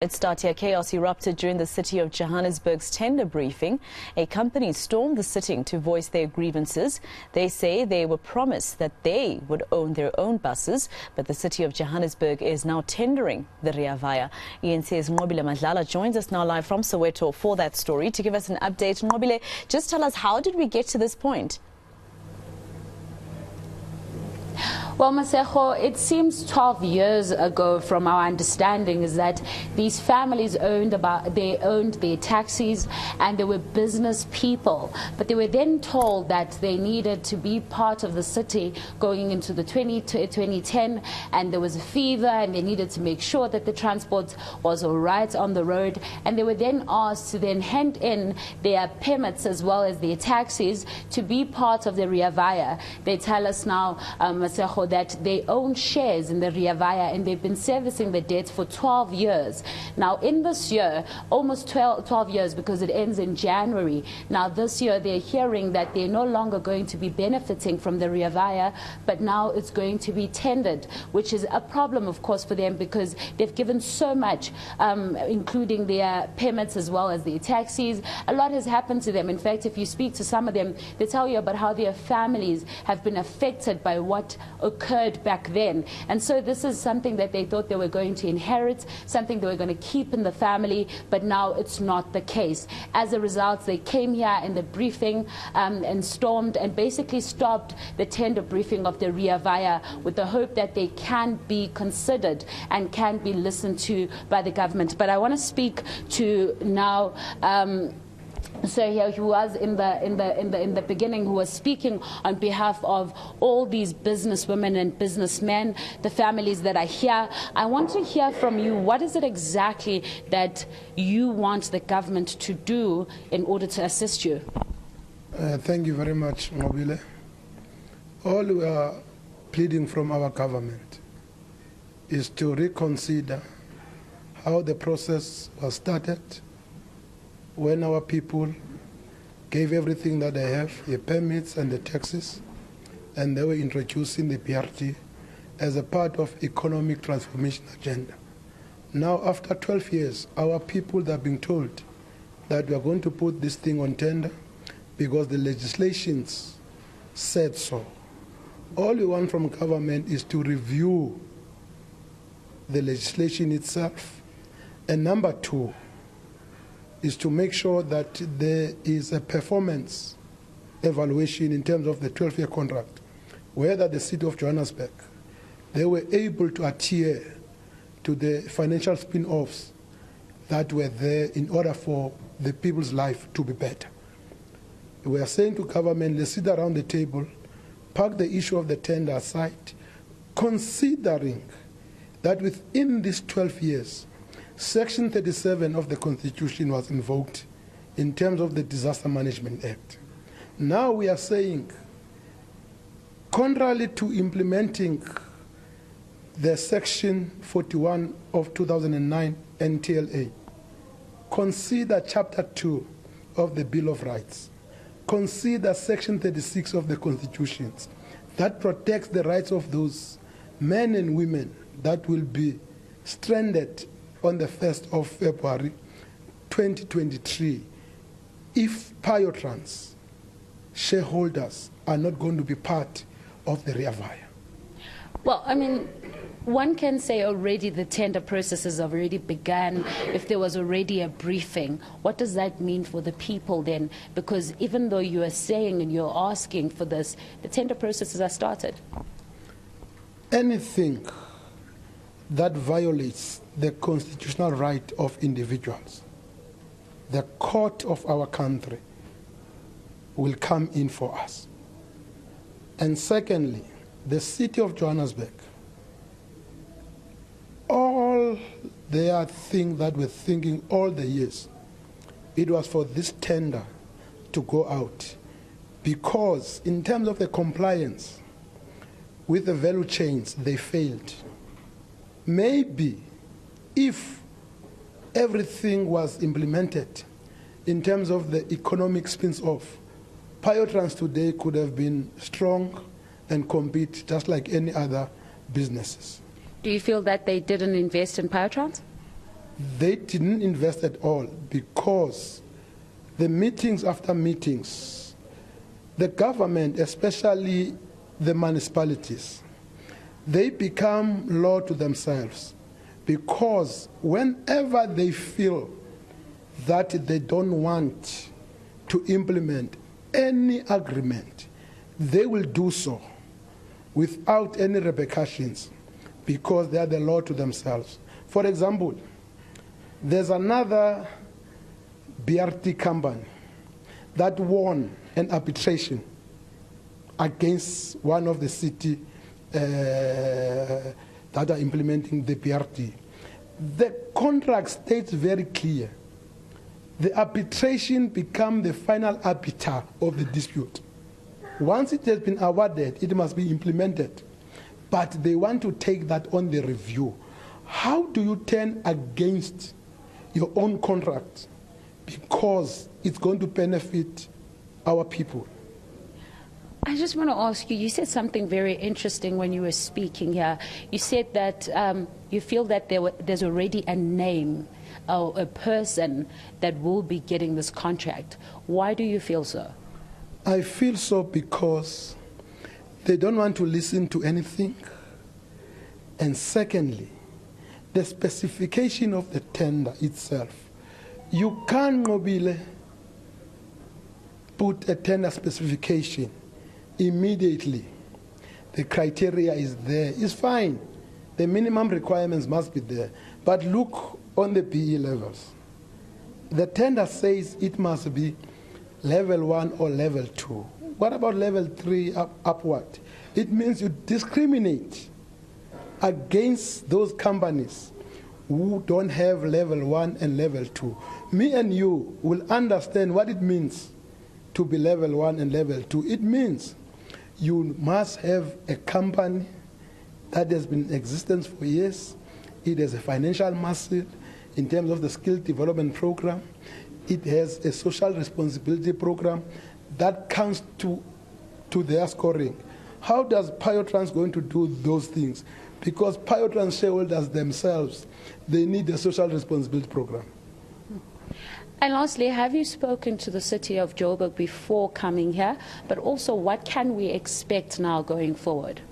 It started chaos erupted during the City of Johannesburg's tender briefing. A company stormed the sitting to voice their grievances. They say they were promised that they would own their own buses, but the City of Johannesburg is now tendering the Rea Vaya. eNCA's Nqobile Madlala joins us now live from Soweto for that story to give us an update. Nqobile, just tell us, how did we get to this point? Well, Masejo, it seems 12 years ago, from our understanding, is that these families owned their taxis and they were business people. But they were then told that they needed to be part of the city going into the 2010, and there was a fever and they needed to make sure that the transport was all right on the road. And they were then asked to then hand in their permits as well as their taxis to be part of the Rea Vaya. They tell us now, Masejo, that they own shares in the Rea Vaya and they've been servicing the debt for 12 years. Now, in this year, almost 12 years, because it ends in January. Now, this year, they're hearing that they're no longer going to be benefiting from the Rea Vaya, but now it's going to be tendered, which is a problem, of course, for them because they've given so much, including their permits as well as their taxis. A lot has happened to them. In fact, if you speak to some of them, they tell you about how their families have been affected by what occurred back then. And so this is something that they thought they were going to inherit, something they were going to keep in the family, but now it's not the case. As a result, they came here in the briefing and stormed and basically stopped the tender briefing of the Rea Vaya with the hope that they can be considered and can be listened to by the government. But I want to speak to now so here he was in the beginning, who was speaking on behalf of all these businesswomen and businessmen, the families that are here. I want to hear from you, what is it exactly that you want the government to do in order to assist you? Thank you very much, Nqobile. All we are pleading from our government is to reconsider how the process was started, when our people gave everything that they have, the permits and the taxes, and they were introducing the PRT as a part of economic transformation agenda. Now, after 12 years, our people are being told that we are going to put this thing on tender because the legislations said so. All we want from government is to review the legislation itself, and number two, is to make sure that there is a performance evaluation in terms of the 12-year contract, whether the City of Johannesburg, they were able to adhere to the financial spin-offs that were there in order for the people's life to be better. We are saying to government, let's sit around the table, park the issue of the tender aside, considering that within these 12 years, Section 37 of the Constitution was invoked in terms of the Disaster Management Act. Now we are saying, contrary to implementing the Section 41 of 2009 NTLA, consider Chapter 2 of the Bill of Rights, consider Section 36 of the Constitution that protects the rights of those men and women that will be stranded on the 1st of February 2023, if Biotrans shareholders are not going to be part of the Rea Vaya. Well, I mean, one can say already the tender processes have already begun. If there was already a briefing, what does that mean for the people then? Because even though you are saying and you're asking for this, the tender processes are started. Anything that violates the constitutional right of individuals, the court of our country will come in for us. And secondly, the City of Johannesburg, all their thing that we're thinking all the years, it was for this tender to go out, because in terms of the compliance with the value chains, they failed. Maybe if everything was implemented in terms of the economic spin-off, Biotrans today could have been strong and compete just like any other businesses. Do you feel that they didn't invest in Biotrans? they didn't invest at all, because the meetings after meetings, the government, especially the municipalities, they become law to themselves, because whenever they feel that they don't want to implement any agreement, they will do so without any repercussions, because they are the law to themselves. For example, there's another BRT company that won an arbitration against one of the city that are implementing the BRT. The contract states very clear: the arbitration becomes the final arbiter of the dispute. Once it has been awarded, it must be implemented. But they want to take that on the review. How do you turn against your own contract because it's going to benefit our people? I just want to ask you, you said something very interesting when you were speaking here. You said that you feel that there's already a name or a person that will be getting this contract. Why do you feel so? I feel so because they don't want to listen to anything. And secondly, the specification of the tender itself. You can't, Nqobile, put a tender specification immediately. The criteria is there. It's fine. The minimum requirements must be there. But look on the BE levels. The tender says it must be level 1 or level 2. What about level 3 upward? It means you discriminate against those companies who don't have level 1 and level 2. Me and you will understand what it means to be level 1 and level 2. It means you must have a company that has been in existence for years. It has a financial muscle in terms of the skill development program. It has a social responsibility program that counts to their scoring. How does Biotrans going to do those things? Because Biotrans shareholders themselves, they need a social responsibility program. And lastly, have you spoken to the City of Joburg before coming here? But also, what can we expect now going forward?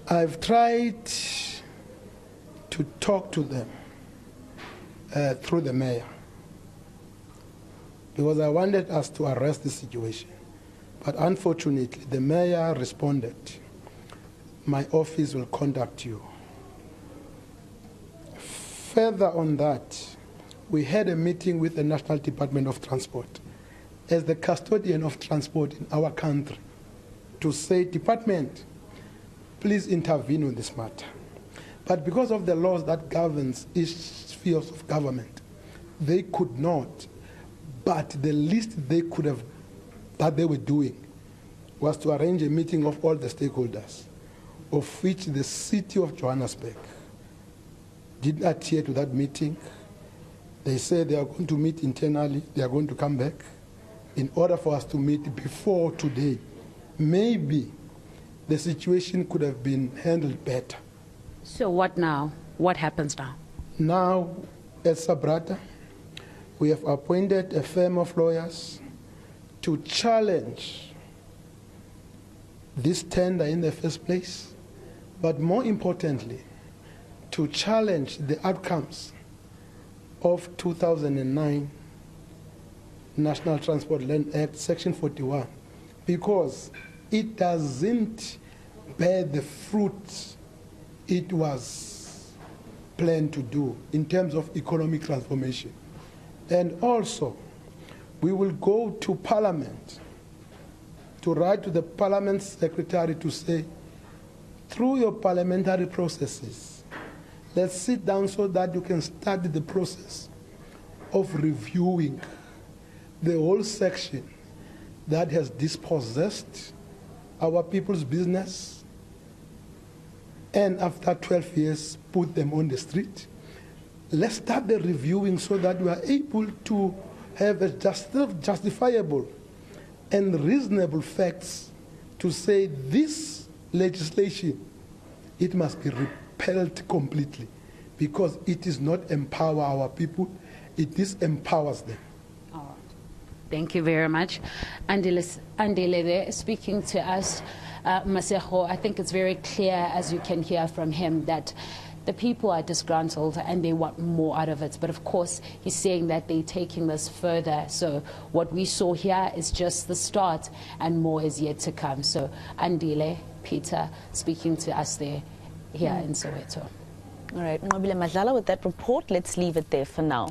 I've tried to talk to them through the mayor, because I wanted us to arrest the situation. But unfortunately, the mayor responded, my office will contact you. Further on that, we had a meeting with the National Department of Transport as the custodian of transport in our country to say, Department, please intervene on this matter. But because of the laws that governs each sphere of government, they could not. But the least they could have, that they were doing, was to arrange a meeting of all the stakeholders, of which the City of Johannesburg did not adhere to that meeting. They said they are going to meet internally, they are going to come back in order for us to meet before today. Maybe the situation could have been handled better. So what now? What happens now? Now, at Sabrata, we have appointed a firm of lawyers to challenge this tender in the first place, but more importantly, to challenge the outcomes of 2009 National Transport Land Act, Section 41, because it doesn't bear the fruit it was planned to do in terms of economic transformation. And also, we will go to Parliament to write to the Parliament Secretary to say, through your parliamentary processes, let's sit down so that you can start the process of reviewing the whole section that has dispossessed our people's business, and after 12 years, put them on the street. Let's start the reviewing so that we are able to have a justifiable and reasonable facts to say this legislation, it must be repealed completely, because it is not empower our people, it disempowers them. All right. Thank you very much. Andile there speaking to us. Masego, I think it's very clear, as you can hear from him, that the people are disgruntled and they want more out of it. But of course, he's saying that they're taking this further. So what we saw here is just the start and more is yet to come. So Andile, Peter, speaking to us there here in Soweto. All right, Nqobile Madlala, with that report, let's leave it there for now.